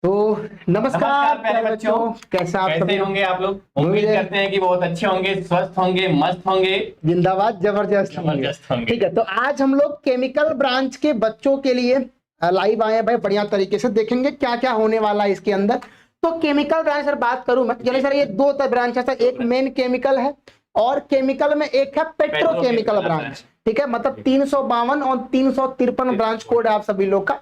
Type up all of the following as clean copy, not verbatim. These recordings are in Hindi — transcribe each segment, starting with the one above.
तो नमस्कार प्यारे बच्चों, कैसे आप कैसे होंगे आप लोग? उम्मीद करते हैं कि बहुत अच्छे होंगे, स्वस्थ होंगे, मस्त होंगे, जिंदाबाद जबरदस्त होंगे। ठीक है, तो आज हम लोग केमिकल ब्रांच के बच्चों के लिए लाइव आए हैं भाई। बढ़िया तरीके से देखेंगे क्या क्या होने वाला है इसके अंदर। तो केमिकल ब्रांच सर बात करूं मैं, चलिए सर, ये दो ब्रांच है सर, एक मेन केमिकल है और केमिकल में एक है पेट्रोकेमिकल ब्रांच। ठीक है, मतलब 352 और 353 ब्रांच कोड है आप सभी लोग का।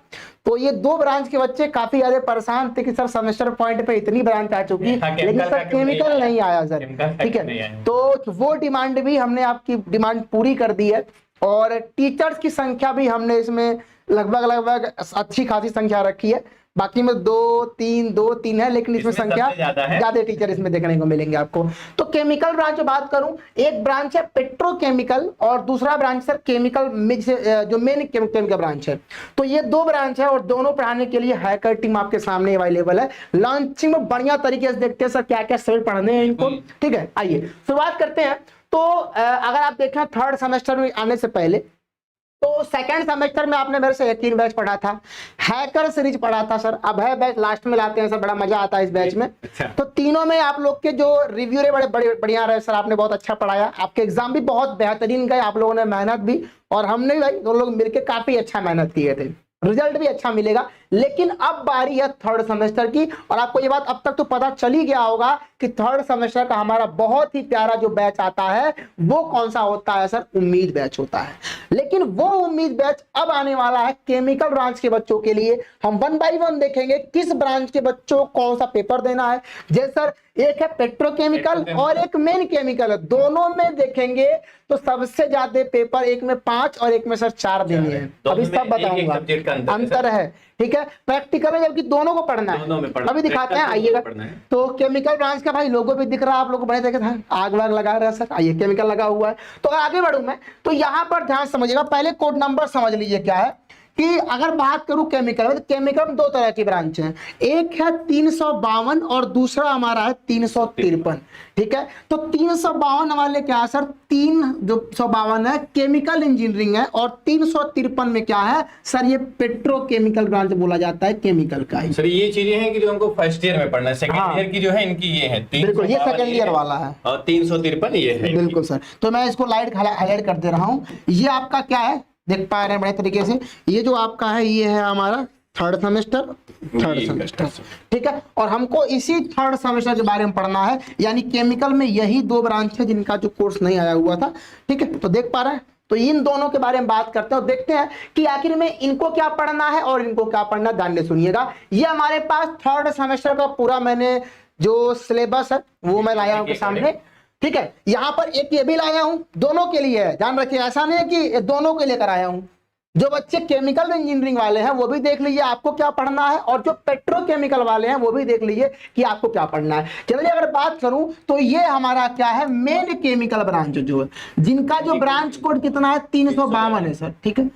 तो ये दो ब्रांच के बच्चे काफी ज्यादा परेशान थे कि सर सेमेस्टर पॉइंट पे इतनी ब्रांच आ चुकी है, लेकिन सर केमिकल नहीं आया सर। ठीक है, तो वो डिमांड भी हमने आपकी डिमांड पूरी कर दी है और टीचर्स की संख्या भी हमने इसमें लगभग अच्छी खासी संख्या रखी है। बाकी में दो तीन है, लेकिन इसमें संख्या ज्यादा टीचर इसमें देखने को मिलेंगे आपको। तो केमिकल ब्रांच बात करूं, एक ब्रांच है पेट्रोकेमिकल और दूसरा ब्रांच सर केमिकल जो मेन केमिकल ब्रांच है। तो ये दो ब्रांच है और दोनों पढ़ाने के लिए हैकर टीम आपके सामने अवेलेबल है। लॉन्चिंग में बढ़िया तरीके से देखते हैं सर क्या क्या सब्जेक्ट पढ़ने हैं इनको। ठीक है, आइए शुरुआत करते हैं। तो अगर आप देखें थर्ड सेमेस्टर में आने से पहले, तो सेकंड सेमेस्टर में आपने मेरे से 3 बैच पढ़ा था, हैकर सीरीज पढ़ा था सर, अब है बैच लास्ट में लाते हैं सर, बड़ा मजा आता है इस बैच में। तो तीनों में आप लोग के जो रिव्यू रहे बड़े बढ़िया रहे सर, आपने बहुत अच्छा पढ़ाया, आपके एग्जाम भी बहुत बेहतरीन गए, आप लोगों ने मेहनत भी और हमने भी भाई दोनों लोग मिलकर काफी अच्छा मेहनत किए थे, रिजल्ट भी अच्छा मिलेगा। लेकिन अब बारी है थर्ड सेमेस्टर की और आपको ये बात अब तक तो पता चल ही गया होगा कि थर्ड सेमेस्टर का हमारा बहुत ही प्यारा जो बैच आता है वो कौन सा होता है सर, उम्मीद बैच होता है। लेकिन वो उम्मीद बैच अब आने वाला है केमिकल ब्रांच के बच्चों के लिए। हम 1 बाय 1 देखेंगे किस ब्रांच के बच्चों को कौन सा पेपर देना है। जैसे सर एक है पेट्रोकेमिकल और एक मेन केमिकल है, दोनों में देखेंगे तो सबसे ज्यादा पेपर एक में 5 और एक में सर 4 देने हैं। अभी सब बताऊंगा, अंतर है। ठीक है, प्रैक्टिकल है जबकि दोनों को पढ़ना है। अभी दिखाते हैं, आइएगा। तो केमिकल ब्रांच का भाई लोगो भी दिख रहा है आप लोगों को, बड़े देखे था आग वाग लगा रहा है सर, आइए केमिकल लगा हुआ है। तो अगर आगे बढ़ूं मैं तो यहाँ पर ध्यान समझिएगा, पहले कोड नंबर समझ लीजिए क्या है कि अगर बात करूं केमिकल में, तो केमिकल में 2 तरह की ब्रांच है, एक है 352 और दूसरा हमारा है 353। ठीक है, तो 352 वाले क्या है सर, 352 है केमिकल इंजीनियरिंग है और 353 में क्या है सर, ये पेट्रोकेमिकल ब्रांच बोला जाता है केमिकल का ही। सर ये चीजें हैं कि जो हमको फर्स्ट ईयर में पढ़ना है, सेकंड ईयर की जो है इनकी ये है, बिल्कुल ये सेकंड ईयर वाला है और 353 ये है। बिल्कुल सर, तो मैं इसको हाईलाइट कर दे रहा हूँ। ये आपका क्या है देख पा रहे हैं बड़े तरीके से, ये जो आपका है ये है हमारा थर्ड सेमेस्टर। ठीक है, और हमको इसी थर्ड सेमेस्टर के बारे में पढ़ना है, यानी केमिकल में यही 2 ब्रांच है जिनका जो कोर्स नहीं आया हुआ था। ठीक है, तो देख पा रहे हैं, तो इन दोनों के बारे में बात करते हैं और देखते हैं कि आखिर में इनको क्या पढ़ना है और इनको क्या पढ़ना है। ध्यान से सुनिएगा, ये हमारे पास थर्ड सेमेस्टर का पूरा मैंने जो सिलेबस है वो मैं लाया हूं आपके सामने। ठीक है, यहां पर एक ये भी लाया हूं, दोनों के लिए है, ध्यान रखिए, ऐसा नहीं है कि दोनों के लिए कराया हूं। जो बच्चे केमिकल इंजीनियरिंग वाले हैं वो भी देख लीजिए आपको क्या पढ़ना है, और जो पेट्रोकेमिकल वाले हैं वो भी देख लीजिए कि आपको क्या पढ़ना है। चलिए अगर बात करूं तो ये हमारा क्या है, मेन केमिकल ब्रांच जो है, जिनका जो ब्रांच कोड कितना है 352 है सर। ठीक है,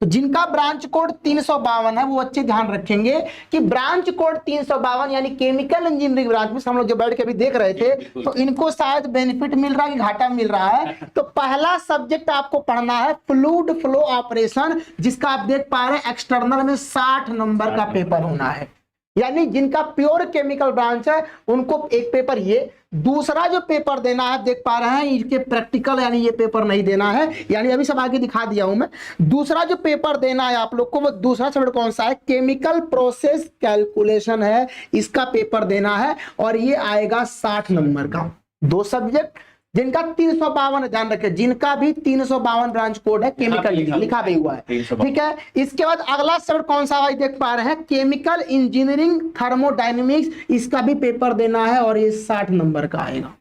तो जिनका ब्रांच कोड 352 है वो बच्चे ध्यान रखेंगे कि ब्रांच कोड 352 यानी केमिकल इंजीनियरिंग ब्रांच में हम लोग जो बैठ के अभी देख रहे थे, तो इनको शायद बेनिफिट मिल रहा है कि घाटा मिल रहा है। तो पहला सब्जेक्ट आपको पढ़ना है फ्लूइड फ्लो ऑपरेशन, जिसका आप देख पा रहे हैं एक्सटर्नल में 60 नंबर का पेपर होना है। यानी जिनका प्योर केमिकल ब्रांच है उनको एक पेपर ये, दूसरा जो पेपर देना है देख पा रहे हैं इनके प्रैक्टिकल, यानी ये पेपर नहीं देना है, यानी अभी सब आगे दिखा दिया हूं मैं। दूसरा जो पेपर देना है आप लोग को, वो दूसरा सब्जेक्ट कौन सा है, केमिकल प्रोसेस कैलकुलेशन है, इसका पेपर देना है और ये आएगा 60 नंबर का। 2 सब्जेक्ट जिनका 352, ध्यान रखें, जिनका भी 352 ब्रांच कोड है, केमिकल लिखा भी हुआ है। ठीक है, इसके बाद अगला सब्जेक्ट कौन सा भाई देख पा रहे हैं, केमिकल इंजीनियरिंग थर्मोडायनेमिक्स, इसका भी पेपर देना है और ये 60 नंबर का आएगा।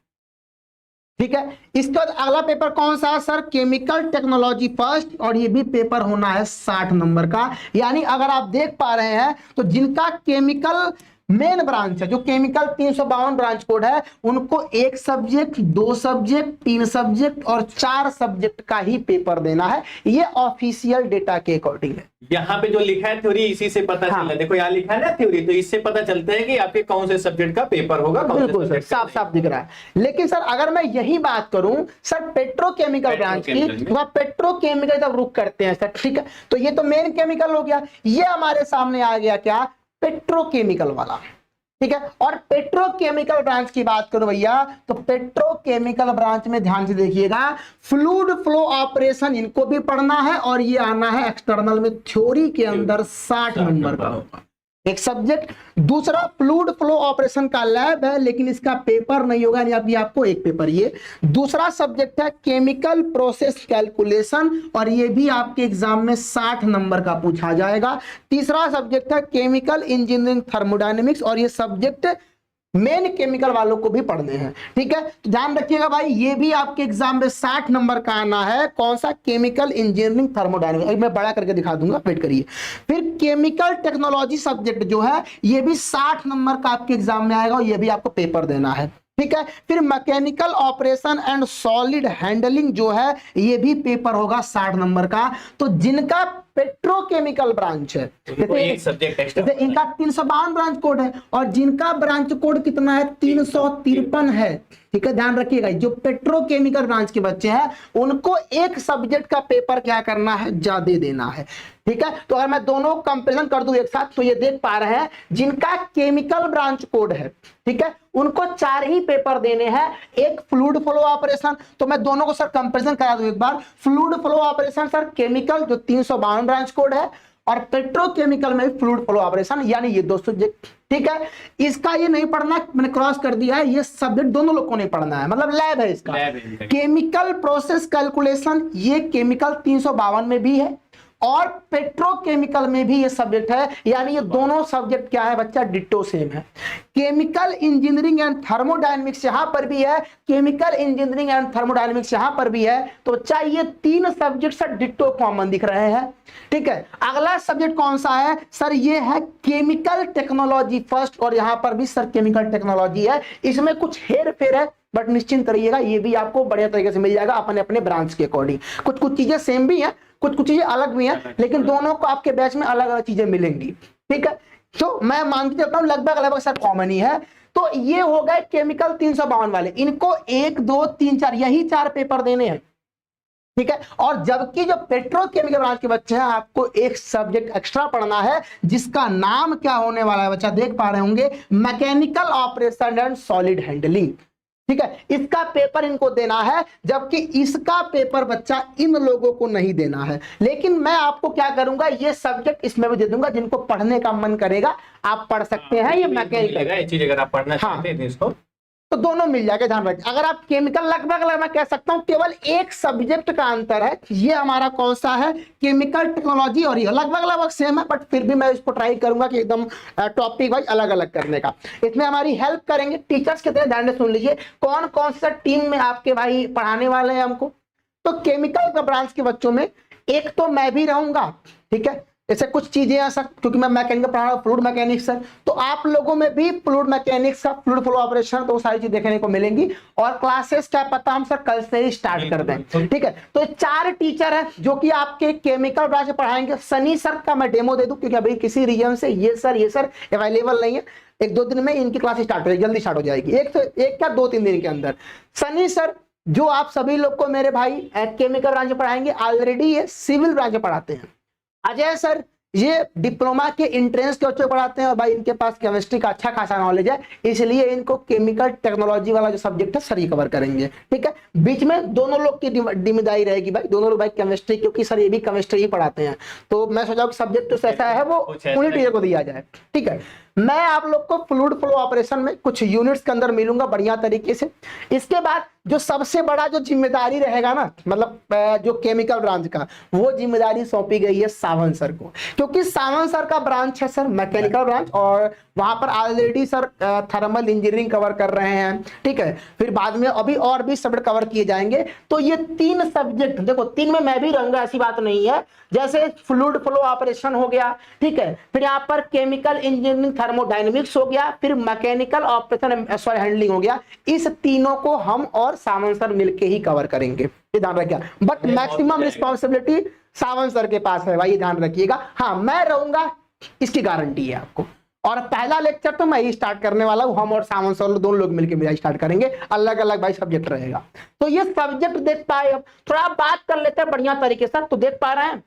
ठीक है, इसके बाद अगला पेपर कौन सा है सर, केमिकल टेक्नोलॉजी फर्स्ट, और ये भी पेपर होना है 60 नंबर का। यानी अगर आप देख पा रहे हैं तो जिनका केमिकल मेन ब्रांच है, जो केमिकल 352 ब्रांच कोड है, उनको 1 सब्जेक्ट, 2 सब्जेक्ट, 3 सब्जेक्ट और 4 सब्जेक्ट का ही पेपर देना है। ये ऑफिशियल डेटा के अकॉर्डिंग है। यहाँ पे जो लिखा है थ्योरी, इसी से पता चल रहा है। देखो यहाँ लिखा है ना थ्योरी, तो इससे पता चलता है कि आपके कौन से सब्जेक्ट का पेपर होगा। बिल्कुल सर, साफ साफ दिख रहा है। लेकिन सर अगर मैं यही बात करूं सर पेट्रोकेमिकल ब्रांच की, वह पेट्रोकेमिकल जब रुक करते हैं सर, ठीक है, तो ये तो मेन केमिकल हो गया, ये हमारे सामने आ गया क्या, पेट्रोकेमिकल वाला, ठीक है। और पेट्रोकेमिकल ब्रांच की बात करूं भैया, तो पेट्रोकेमिकल ब्रांच में ध्यान से देखिएगा, फ्लूइड फ्लो ऑपरेशन इनको भी पढ़ना है, और ये आना है एक्सटर्नल में थ्योरी के अंदर 60 नंबर का होगा एक सब्जेक्ट। दूसरा फ्लूइड फ्लो ऑपरेशन का लैब है, लेकिन इसका पेपर नहीं होगा, यानी अभी आपको एक पेपर। ये दूसरा सब्जेक्ट है केमिकल प्रोसेस कैलकुलेशन, और ये भी आपके एग्जाम में 60 नंबर का पूछा जाएगा। तीसरा सब्जेक्ट है केमिकल इंजीनियरिंग थर्मोडायनेमिक्स, और ये सब्जेक्ट मेन केमिकल वालों को भी पढ़ने हैं, ठीक है। तो ध्यान रखिएगा भाई, ये भी आपके एग्जाम में 60 नंबर का आना है। कौन सा, केमिकल इंजीनियरिंग थर्मोडायनेमिक्स। मैं बड़ा करके दिखा दूंगा, वेट करिए। फिर केमिकल टेक्नोलॉजी सब्जेक्ट जो है, ये भी 60 नंबर का आपके एग्जाम में आएगा, और ये भी आपको पेपर देना है, ठीक है। फिर mechanical operation and solid handling जो है, ये भी पेपर होगा 60 नंबर का। तो जिनका पेट्रोकेमिकल ब्रांच है, एक सब्जेक्ट एक्स्ट्रा, इनका 352 ब्रांच कोड है, और जिनका ब्रांच कोड कितना है, 353 है, ठीक है। ध्यान रखिएगा, जो पेट्रोकेमिकल ब्रांच के बच्चे हैं, उनको एक सब्जेक्ट का पेपर क्या करना है, ज्यादा देना है, ठीक है। तो अगर मैं दोनों कंपेरिजन कर दूं एक साथ, तो ये देख पा रहे हैं, जिनका केमिकल ब्रांच कोड है, ठीक है, उनको 4 ही पेपर देने हैं। एक फ्लूइड फ्लो ऑपरेशन, तो मैं दोनों को सर कंपैरिजन करा दूं एक बार। Fluid flow operation sir chemical जो 352 ब्रांच कोड है, और पेट्रोकेमिकल में फ्लूइड फ्लो ऑपरेशन, यानी ये 2 सब्जेक्ट, ठीक है। इसका ये नहीं पढ़ना, मैंने क्रॉस कर दिया है, ये सब्जेक्ट दोनों लोग को नहीं पढ़ना है, मतलब लैब है इसका। केमिकल प्रोसेस कैलकुलेशन, ये केमिकल 352 में भी है, और पेट्रोकेमिकल में भी ये सब्जेक्ट है, यानी ये दोनों सब्जेक्ट क्या है बच्चा, डिट्टो सेम है। केमिकल इंजीनियरिंग एंड थर्मोडायनेमिक्स यहां पर भी है, केमिकल इंजीनियरिंग एंड थर्मोडायनेमिक्स यहां पर भी है, तो चाहिए 3 सब्जेक्ट सर डिट्टो कॉमन दिख रहे हैं, ठीक है। अगला सब्जेक्ट कौन सा है सर, ये है केमिकल टेक्नोलॉजी फर्स्ट, और यहां पर भी सर केमिकल टेक्नोलॉजी है। इसमें कुछ हेर फेर है, बट निश्चिंत रहिएगा, ये भी आपको बढ़िया तरीके से मिल जाएगा अपने अपने ब्रांच के अकॉर्डिंग। कुछ चीजें सेम भी हैं, कुछ चीजें अलग भी हैं, लेकिन दोनों को आपके बैच में अलग अलग चीजें मिलेंगी, ठीक है। तो मैं मान के चलता हूं लगभग सर कॉमन ही है। तो ये हो गए केमिकल 352 वाले, इनको 1 2 3 4 यही 4 पेपर देने हैं, ठीक है। और जबकि जो पेट्रोकेमिकल ब्रांच के बच्चे हैं, आपको एक सब्जेक्ट एक्स्ट्रा पढ़ना है, जिसका नाम क्या होने वाला है बच्चा, देख पा रहे होंगे, mechanical operation and solid handling, ठीक है। इसका पेपर इनको देना है, जबकि इसका पेपर बच्चा इन लोगों को नहीं देना है। लेकिन मैं आपको क्या करूंगा, ये सब्जेक्ट इसमें भी दे दूंगा, जिनको पढ़ने का मन करेगा आप पढ़ सकते हैं। ये मैकेनिकल चीज अगर आप पढ़ना चाहते हैं इसको, तो दोनों मिल जाएगा, ध्यान रखिए। अगर आप केमिकल लगभग मैं कह सकता हूं केवल एक सब्जेक्ट का अंतर है, ये हमारा कौन सा है, केमिकल टेक्नोलॉजी, और ये लगभग सेम है, बट फिर भी मैं इसको ट्राई करूंगा कि एकदम टॉपिक वाइज अलग अलग करने का। इसमें हमारी हेल्प करेंगे टीचर्स के तरह, ध्यान से सुन लीजिए, कौन कौन सा टीम में आपके भाई पढ़ाने वाले हैं हमको। तो केमिकल का ब्रांच के बच्चों में एक तो मैं भी रहूंगा, ठीक है, ऐसे कुछ चीजें हैं सर, क्योंकि मैं मैकेनिकल पढ़ा रहा हूं, फ्लूइड मैकेनिक्स सर, तो आप लोगों में भी फ्लूइड मैकेनिक्स का फ्लूइड फ्लो ऑपरेशन, तो वो सारी चीज देखने को मिलेंगी। और क्लासेस क्या पता हम सर कल से ही स्टार्ट कर दें, ठीक है। तो 4 टीचर है जो कि आपके केमिकल ब्रांच में पढ़ाएंगे। सनी सर का मैं डेमो दे दूं, क्योंकि अभी किसी रीजन से ये सर अवेलेबल नहीं है। 1-2 दिन में इनकी क्लास स्टार्ट हो जाएगी, जल्दी स्टार्ट हो जाएगी, एक क्या 2-3 दिन के अंदर। सनी सर जो आप सभी लोग को मेरे भाई केमिकल ब्रांच में पढ़ाएंगे, ऑलरेडी ये सिविल ब्रांच में पढ़ाते हैं। अजय सर ये डिप्लोमा के एंट्रेंस के बच्चों पढ़ाते हैं, और भाई इनके पास केमिस्ट्री का अच्छा खासा नॉलेज है, इसलिए इनको केमिकल टेक्नोलॉजी वाला जो सब्जेक्ट है सर ही कवर करेंगे, ठीक है। बीच में दोनों लोग की जिम्मेदारी रहेगी भाई, दोनों लोग भाई केमिस्ट्री, क्योंकि सर ये भी केमिस्ट्री ही पढ़ाते हैं, तो मैं सोचा कि सब्जेक्ट तो ऐसा है वो उन्हीं टीचर को दिया जाए, ठीक है। मैं आप लोग को फ्लूइड फ्लो ऑपरेशन में कुछ यूनिट्स के अंदर मिलूंगा बढ़िया तरीके से। इसके बाद जो सबसे बड़ा जो जिम्मेदारी रहेगा ना, मतलब जो केमिकल ब्रांच का, वो जिम्मेदारी सौंपी गई है सावंत सर को, क्योंकि सावंत सर का ब्रांच है सर मैकेनिकल ब्रांच, और वहां पर already sir thermal engineering cover कर रहे हैं, ठीक है। फिर बाद में अभी और भी सब्जेक्ट कवर किए जाएंगे। तो ये 3 सब्जेक्ट, देखो 3 में मैं भी रहूंगा, ऐसी बात नहीं है। जैसे फ्लूइड फ्लो ऑपरेशन हो गया, ठीक है, फिर यहाँ पर केमिकल इंजीनियरिंग थर्मोडायनेमिक्स हो गया, फिर मैकेनिकल ऑपरेशन सॉइल हैंडलिंग हो गया। इस तीनों को हम और सावंत सर मिलके ही कवर करेंगे, ये ध्यान रखिएगा। But maximum responsibility Sawant sir के पास है भाई, ध्यान रखिएगा। हाँ मैं रहूंगा, इसकी गारंटी है आपको। और पहला लेक्चर तो मैं ही स्टार्ट करने वाला हूं, हम और सावंत सर दोनों लोग मिलकर मेरा स्टार्ट करेंगे, अलग अलग भाई सब्जेक्ट रहेगा। तो ये सब्जेक्ट देख पाए, अब थोड़ा बात कर लेते हैं बढ़िया तरीके से। तो देख पा रहे हैं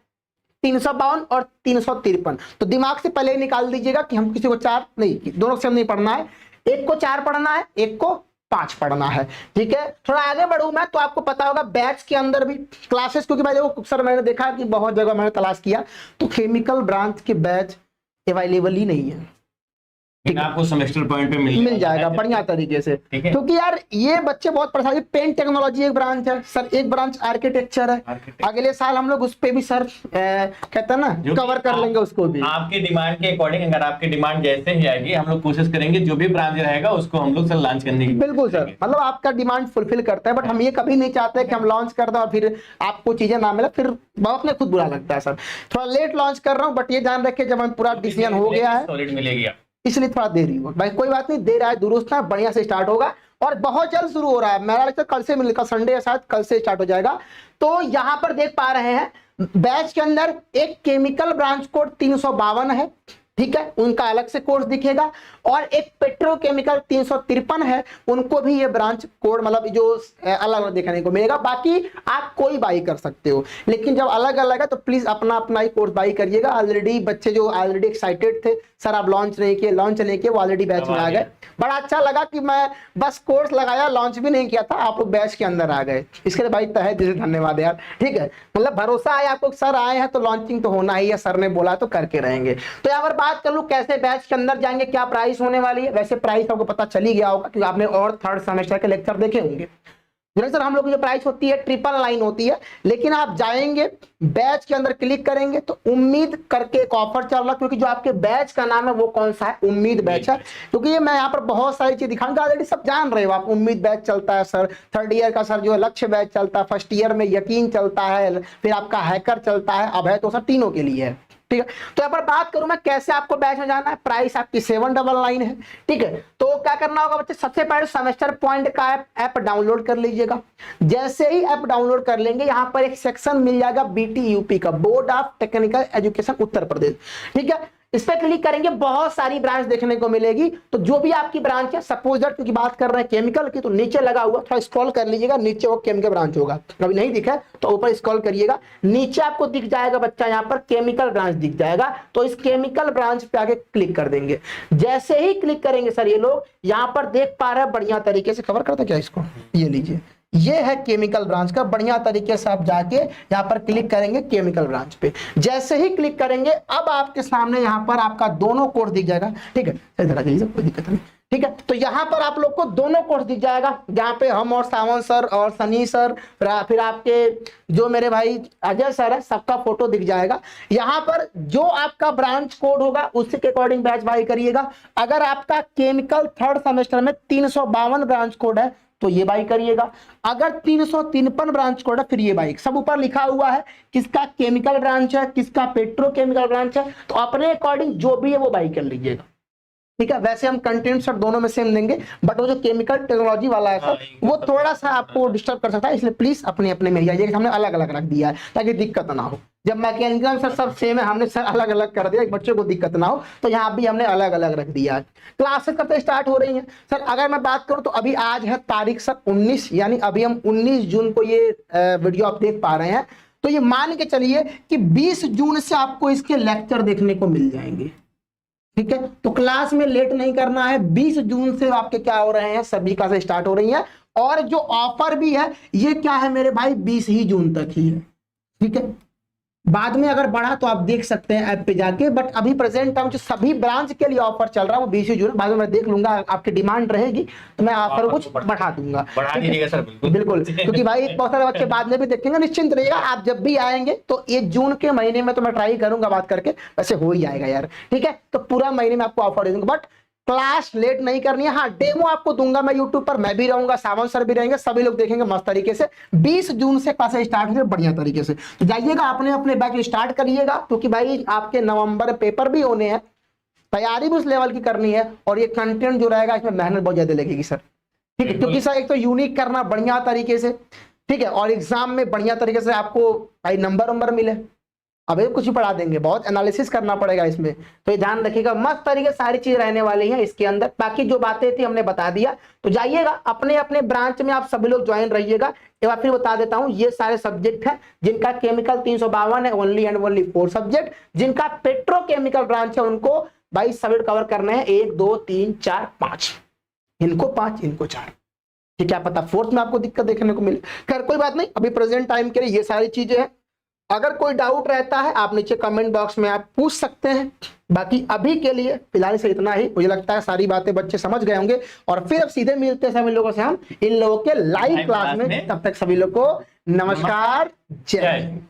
352 और 353, तो दिमाग से पहले निकाल दीजिएगा कि हम किसी को 4 नहीं, दोनों से नहीं पढ़ना है, एक को 4 पढ़ना है, एक को 5 पढ़ना है, ठीक है। थोड़ा आगे बढ़ू मैं तो आपको पता होगा बैच के अंदर भी क्लासेस, क्योंकि भाई देखो सर मैंने देखा कि बहुत जगह मैंने तलाश किया तो केमिकल ब्रांच के बैच अवेलेबल ही नहीं है। आपको सेमेस्टर पॉइंट पे मिल जाएगा बढ़िया तरीके से, क्योंकि यार ये बच्चे बहुत परेशान। पेन टेक्नोलॉजी एक ब्रांच है सर, एक ब्रांच आर्किटेक्चर है, अगले साल हम लोग उस पे भी सर कहते हैं ना कवर कर लेंगे उसको भी। आपकी डिमांड के अकॉर्डिंग, अगर आपकी डिमांड जैसे ही आएगी हम लोग कोशिश करेंगे जो भी ब्रांच रहेगा उसको हम लोग सर लॉन्च करने की। बिल्कुल सर, मतलब आपका डिमांड फुलफिल करता है, बट हम ये कभी नहीं चाहते कि हम लॉन्च कर दें और फिर आपको चीजें ना मिले, फिर बहुत में खुद बुरा लगता है सर। थोड़ा लेट लॉन्च कर रहा हूँ, बट ये ध्यान रखिए जब हम पूरा डिसीजन हो गया है सॉलिड मिलेगी, इसलिए थोड़ा देरी हो भाई, कोई बात नहीं, देर आए दुरुस्त है, बढ़िया से स्टार्ट होगा और बहुत जल्द शुरू हो रहा है। मेरा लेक्चर कल से मिलेगा, संडे या शायद कल से स्टार्ट हो जाएगा। तो यहाँ पर देख पा रहे हैं बैच के अंदर एक केमिकल ब्रांच कोड 352 है, ठीक है, उनका अलग से कोर्स दिखेगा, और एक पेट्रोकेमिकल 353 है, उनको भी ये ब्रांच कोड मतलब जो अलग अलग देखने को मिलेगा। बाकी आप कोई बाई कर सकते हो, लेकिन जब अलग अलग है तो प्लीज अपना अपना ही कोर्स बाई करिएगा। ऑलरेडी बच्चे जो ऑलरेडी एक्साइटेड थे सर आप लॉन्च नहीं किए, लॉन्च नहीं किए, वो ऑलरेडी बैच में आ गए। बड़ा अच्छा लगा कि मैं बस कोर्स लगाया, लॉन्च भी नहीं किया था, आप लोग बैच के अंदर आ गए, इसके लिए भाई तहे दिल से धन्यवाद यार, ठीक है। मतलब भरोसा है आपको, सर आए हैं तो लॉन्चिंग तो होना ही है, सर ने बोला तो करके रहेंगे। तो यहाँ पर बात कर लूं कैसे बैच के अंदर जाएंगे, क्या प्राइस होने वाली है। वैसे प्राइस आपको पता चल ही गया होगा क्योंकि आपने और 3rd सेमेस्टर के लेक्चर देखे होंगे। सर हम लोग की जो प्राइस होती है 999 होती है, लेकिन आप जाएंगे बैच के अंदर क्लिक करेंगे तो उम्मीद करके एक ऑफर चल रहा, क्योंकि जो आपके बैच का नाम है वो कौन सा है, उम्मीद बैच है। क्योंकि ये मैं यहाँ पर बहुत सारी चीज दिखाऊंगा, ऑलरेडी सब जान रहे हो आप। उम्मीद बैच चलता है सर, 3rd ईयर का सर जो है लक्ष्य बैच चलता है, 1st ईयर में यकीन चलता है, फिर आपका हैकर चलता है, अब है तो सर तीनों के लिए है, ठीक है। तो यहाँ पर बात करूं मैं कैसे आपको बैच में जाना है, प्राइस आपकी 799 है, ठीक है। तो क्या करना होगा बच्चे, सबसे पहले सेमेस्टर पॉइंट का ऐप डाउनलोड कर लीजिएगा। जैसे ही ऐप डाउनलोड कर लेंगे यहाँ पर एक सेक्शन मिल जाएगा BTUP का, board of technical education Uttar Pradesh, ठीक है। इस पर क्लिक करेंगे बहुत सारी ब्रांच देखने को मिलेगी। तो जो भी आपकी ब्रांच है, सपोज दैट क्योंकि बात कर रहे हैं केमिकल की, तो नीचे लगा हुआ थोड़ा स्क्रॉल कर लीजिएगा, नीचे वो केमिकल ब्रांच होगा, कभी नहीं दिखा तो ऊपर स्क्रॉल करिएगा, नीचे आपको दिख जाएगा बच्चा यहाँ पर केमिकल ब्रांच दिख जाएगा। तो इस केमिकल ब्रांच पे आके क्लिक कर देंगे। जैसे ही क्लिक करेंगे सर ये लोग यहाँ पर देख पा रहे हैं, बढ़िया तरीके से कवर करते क्या इसको, ये लीजिए, ये है केमिकल ब्रांच का। बढ़िया तरीके से आप जाके यहाँ पर क्लिक करेंगे केमिकल ब्रांच पे। जैसे ही क्लिक करेंगे अब आपके सामने यहाँ पर आपका दोनों कोर्स दिख जाएगा, ठीक है, कोई दिक्कत नहीं, ठीक है। तो यहाँ पर आप लोग को दोनों कोर्स दिख जाएगा, जहाँ पे हम और सावंत सर और सनी सर, फिर आपके जो मेरे भाई अजय सर है, सबका फोटो दिख जाएगा। यहाँ पर जो आपका ब्रांच कोड होगा उसी के अकॉर्डिंग बैच बाई करिएगा। अगर आपका केमिकल 3rd सेमेस्टर में 352 ब्रांच कोड है तो ये बाई करिएगा, अगर 353 ब्रांच कोड है फिर ये बाई। सब ऊपर लिखा हुआ है किसका केमिकल ब्रांच है, किसका पेट्रोकेमिकल ब्रांच है, तो अपने अकॉर्डिंग जो भी है वो बाई कर लीजिएगा, ठीक है। वैसे हम कंटेंट सर दोनों में सेम देंगे, बट वो जो केमिकल टेक्नोलॉजी वाला है सर वो थोड़ा सा आपको डिस्टर्ब कर सकता है, इसलिए प्लीज अपने अपने में जाइए। हमने अलग अलग रख दिया है ताकि दिक्कत ना हो। जब मैकेनिकल सर सब सेम है, हमने सर अलग अलग कर दिया, बच्चों को दिक्कत ना हो, तो यहाँ भी हमने अलग अलग रख दिया है। क्लासेस कब से स्टार्ट हो रही हैं सर, अगर मैं बात करूँ तो अभी आज है तारीख सर 19, यानी अभी हम 19 जून को ये वीडियो आप देख पा रहे हैं। तो ये मान के चलिए कि 20 जून से आपको इसके लेक्चर देखने को मिल जाएंगे, ठीक है। तो क्लास में लेट नहीं करना है, 20 जून से आपके क्या हो रहे हैं, सभी क्लासें स्टार्ट हो रही हैं। और जो ऑफर भी है ये क्या है मेरे भाई, 20 ही जून तक ही है, ठीक है। बाद में अगर बढ़ा तो आप देख सकते हैं ऐप पे जाके, बट अभी प्रेजेंट टाइम जो सभी ब्रांच के लिए ऑफर चल रहा है वो 20 जून। बाद में मैं देख लूंगा, आपकी डिमांड रहेगी तो मैं ऑफर कुछ बढ़ा दूंगा, बढ़ा दीजिएगा सर, बिल्कुल। क्योंकि भाई बहुत सारे बच्चे बाद में भी देखेंगे, निश्चिंत रहिएगा। आप जब भी आएंगे तो ये जून के महीने में तो मैं ट्राई करूंगा बात करके, वैसे हो ही जाएगा यार, ठीक है। तो पूरा महीने में आपको ऑफर दे दूंगा, बट क्लास लेट नहीं करनी है। हाँ डेमो आपको दूंगा मैं यूट्यूब पर, मैं भी रहूंगा, सावंत सर भी रहेंगे, सभी लोग देखेंगे मस्त तरीके से। 20 जून से क्लासेस स्टार्ट होंगे बढ़िया तरीके से। तो जाइएगा अपने अपने बैच स्टार्ट करिएगा, क्योंकि भाई आपके नवंबर पेपर भी होने हैं, तैयारी भी उस लेवल की करनी है, और ये कंटेंट जो रहेगा इसमें मेहनत बहुत ज्यादा लगेगी सर, ठीक है, क्योंकि सर एक तो यूनिक करना बढ़िया तरीके से, ठीक है, और एग्जाम में बढ़िया तरीके से आपको भाई नंबर मिले। अब ये कुछ भी पढ़ा देंगे, बहुत एनालिसिस करना पड़ेगा इसमें, तो ये ध्यान रखिएगा, मस्त तरीके से सारी चीज रहने वाली है इसके अंदर। बाकी जो बातें थी हमने बता दिया, तो जाइएगा अपने अपने ब्रांच में आप सभी लोग ज्वाइन रहिएगा। एक बार फिर बता देता हूं, ये सारे सब्जेक्ट हैं जिनका केमिकल 352 है, ओनली एंड ओनली 4 सब्जेक्ट। जिनका पेट्रोकेमिकल ब्रांच है उनको भाई सब्जेक्ट कवर करने हैं 1 2 3 4 5, इनको 5 इनको 4, ठीक है, पता फोर्थ में आपको दिक्कत देखने को मिले। खैर कोई बात नहीं, अभी प्रेजेंट टाइम के लिए ये सारी चीजें हैं। अगर कोई डाउट रहता है आप नीचे कमेंट बॉक्स में आप पूछ सकते हैं। बाकी अभी के लिए फिलहाल से इतना ही, मुझे लगता है सारी बातें बच्चे समझ गए होंगे, और फिर अब सीधे मिलते हैं सभी लोगों से हम इन लोगों के लाइव क्लास में। तब तक सभी लोग को नमस्कार, जय हिंद।